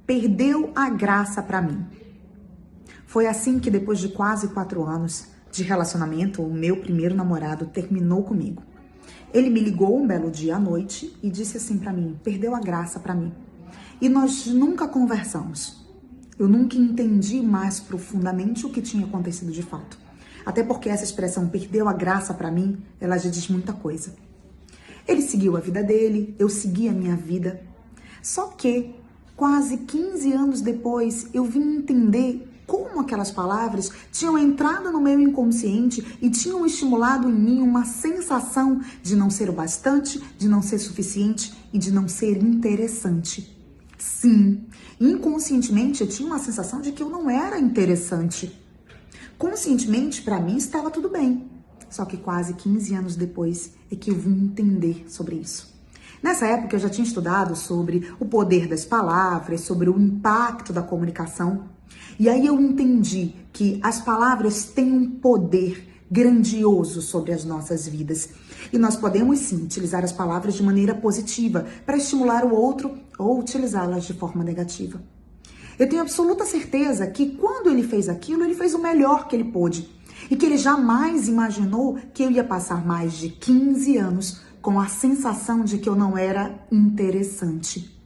perdeu a graça pra mim. Foi assim que depois de quase 4 anos de relacionamento, o meu primeiro namorado terminou comigo. Ele me ligou um belo dia à noite e disse assim pra mim, perdeu a graça pra mim. E nós nunca conversamos. Eu nunca entendi mais profundamente o que tinha acontecido de fato. Até porque essa expressão perdeu a graça pra mim, ela já diz muita coisa. Ele seguiu a vida dele, eu segui a minha vida. Só que quase 15 anos depois eu vim entender como aquelas palavras tinham entrado no meu inconsciente e tinham estimulado em mim uma sensação de não ser o bastante, de não ser suficiente e de não ser interessante. Sim, inconscientemente eu tinha uma sensação de que eu não era interessante. Conscientemente, para mim, estava tudo bem. Só que quase 15 anos depois é que eu vim entender sobre isso. Nessa época eu já tinha estudado sobre o poder das palavras, sobre o impacto da comunicação. E aí eu entendi que as palavras têm um poder grandioso sobre as nossas vidas. E nós podemos sim utilizar as palavras de maneira positiva para estimular o outro ou utilizá-las de forma negativa. Eu tenho absoluta certeza que quando ele fez aquilo, ele fez o melhor que ele pôde. E que ele jamais imaginou que eu ia passar mais de 15 anos com a sensação de que eu não era interessante.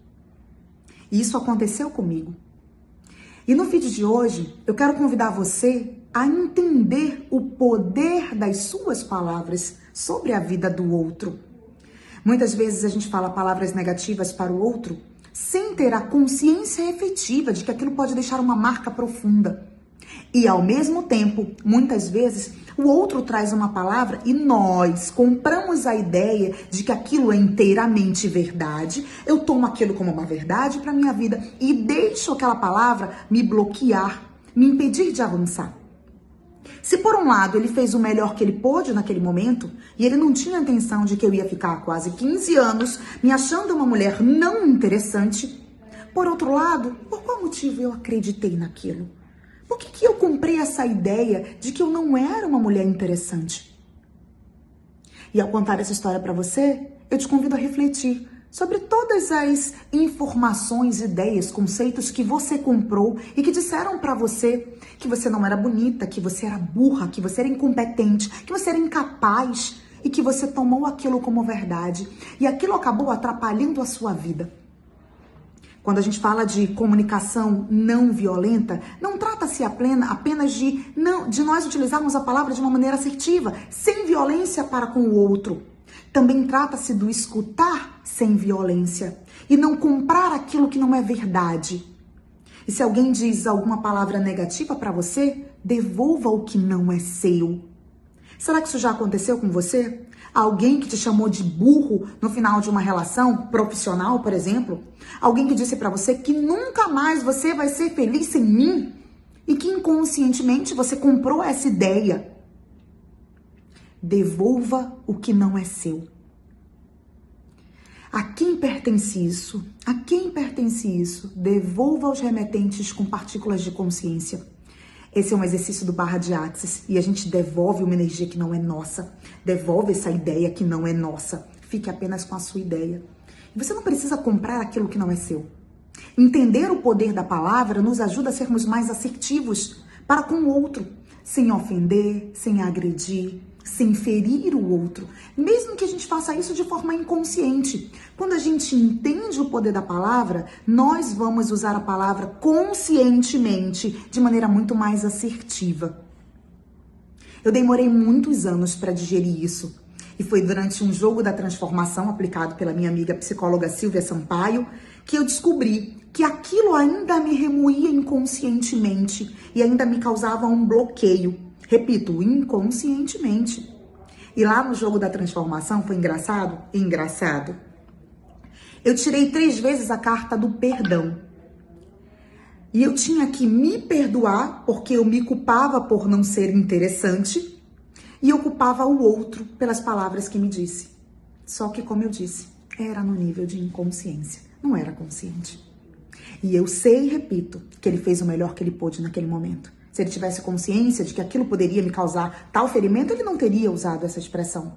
E isso aconteceu comigo. E no vídeo de hoje, eu quero convidar você a entender o poder das suas palavras sobre a vida do outro. Muitas vezes a gente fala palavras negativas para o outro sem ter a consciência efetiva de que aquilo pode deixar uma marca profunda. E ao mesmo tempo, muitas vezes, o outro traz uma palavra e nós compramos a ideia de que aquilo é inteiramente verdade. Eu tomo aquilo como uma verdade para minha vida e deixo aquela palavra me bloquear, me impedir de avançar. Se por um lado ele fez o melhor que ele pôde naquele momento e ele não tinha a intenção de que eu ia ficar quase 15 anos me achando uma mulher não interessante, por outro lado, por qual motivo eu acreditei naquilo? Por que eu comprei essa ideia de que eu não era uma mulher interessante? E ao contar essa história para você, eu te convido a refletir sobre todas as informações, ideias, conceitos que você comprou e que disseram para você que você não era bonita, que você era burra, que você era incompetente, que você era incapaz e que você tomou aquilo como verdade e aquilo acabou atrapalhando a sua vida. Quando a gente fala de comunicação não violenta, não trata-se apenas de nós utilizarmos a palavra de uma maneira assertiva, sem violência para com o outro. Também trata-se do escutar sem violência e não comprar aquilo que não é verdade. E se alguém diz alguma palavra negativa para você, devolva o que não é seu. Será que isso já aconteceu com você? Alguém que te chamou de burro no final de uma relação profissional, por exemplo? Alguém que disse pra você que nunca mais você vai ser feliz sem mim? E que inconscientemente você comprou essa ideia. Devolva o que não é seu. A quem pertence isso? A quem pertence isso? Devolva aos remetentes com partículas de consciência. Esse é um exercício do Barra de Axis e a gente devolve uma energia que não é nossa. Devolve essa ideia que não é nossa. Fique apenas com a sua ideia. Você não precisa comprar aquilo que não é seu. Entender o poder da palavra nos ajuda a sermos mais assertivos para com o outro, sem ofender, sem agredir, sem ferir o outro, mesmo que a gente faça isso de forma inconsciente. Quando a gente entende o poder da palavra, nós vamos usar a palavra conscientemente, de maneira muito mais assertiva. Eu demorei muitos anos para digerir isso, e foi durante um jogo da transformação aplicado pela minha amiga psicóloga Silvia Sampaio que eu descobri que aquilo ainda me remoía inconscientemente e ainda me causava um bloqueio. Repito, inconscientemente. E lá no jogo da transformação foi engraçado? Engraçado. Eu tirei 3 vezes a carta do perdão. E eu tinha que me perdoar porque eu me culpava por não ser interessante e eu culpava o outro pelas palavras que me disse. Só que, como eu disse, era no nível de inconsciência, não era consciente. E eu sei e repito que ele fez o melhor que ele pôde naquele momento. Se ele tivesse consciência de que aquilo poderia me causar tal ferimento, ele não teria usado essa expressão.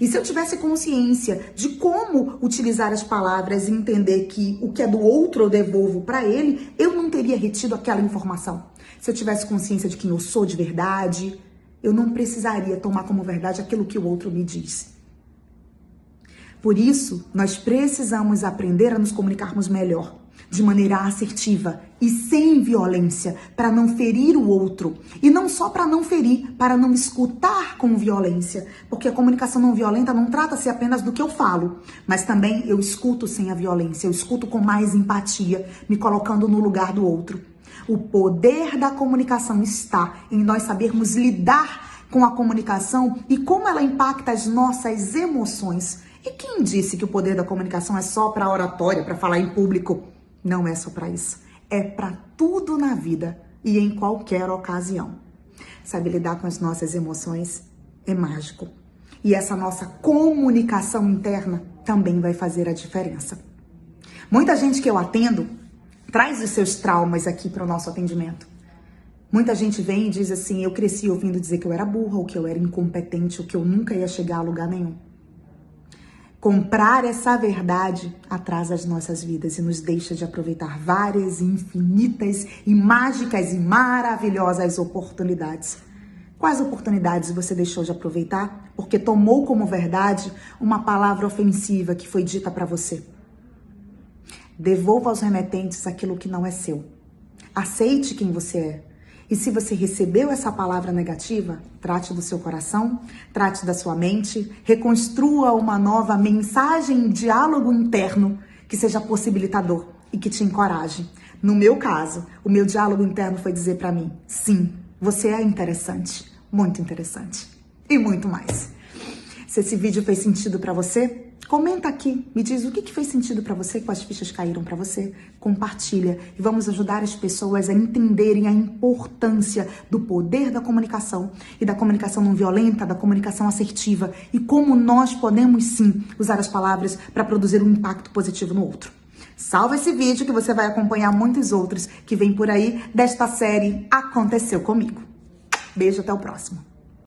E se eu tivesse consciência de como utilizar as palavras e entender que o que é do outro eu devolvo para ele, eu não teria retido aquela informação. Se eu tivesse consciência de quem eu sou de verdade, eu não precisaria tomar como verdade aquilo que o outro me diz. Por isso, nós precisamos aprender a nos comunicarmos melhor, de maneira assertiva e sem violência, para não ferir o outro. E não só para não ferir, para não escutar com violência. Porque a comunicação não violenta não trata-se apenas do que eu falo, mas também eu escuto sem a violência, eu escuto com mais empatia, me colocando no lugar do outro. O poder da comunicação está em nós sabermos lidar com a comunicação e como ela impacta as nossas emoções. E quem disse que o poder da comunicação é só para oratória, para falar em público? Não é só para isso. É para tudo na vida e em qualquer ocasião. Saber lidar com as nossas emoções é mágico. E essa nossa comunicação interna também vai fazer a diferença. Muita gente que eu atendo traz os seus traumas aqui para o nosso atendimento. Muita gente vem e diz assim, eu cresci ouvindo dizer que eu era burra, ou que eu era incompetente, ou que eu nunca ia chegar a lugar nenhum. Comprar essa verdade atrasa as nossas vidas e nos deixa de aproveitar várias, infinitas e mágicas e maravilhosas oportunidades. Quais oportunidades você deixou de aproveitar porque tomou como verdade uma palavra ofensiva que foi dita para você? Devolva aos remetentes aquilo que não é seu. Aceite quem você é. E se você recebeu essa palavra negativa, trate do seu coração, trate da sua mente, reconstrua uma nova mensagem, diálogo interno que seja possibilitador e que te encoraje. No meu caso, o meu diálogo interno foi dizer para mim, sim, você é interessante, muito interessante e muito mais. Se esse vídeo fez sentido para você, comenta aqui, me diz o que fez sentido para você, quais fichas caíram para você, compartilha e vamos ajudar as pessoas a entenderem a importância do poder da comunicação e da comunicação não violenta, da comunicação assertiva e como nós podemos sim usar as palavras para produzir um impacto positivo no outro. Salva esse vídeo que você vai acompanhar muitos outros que vêm por aí desta série Aconteceu Comigo. Beijo, até o próximo.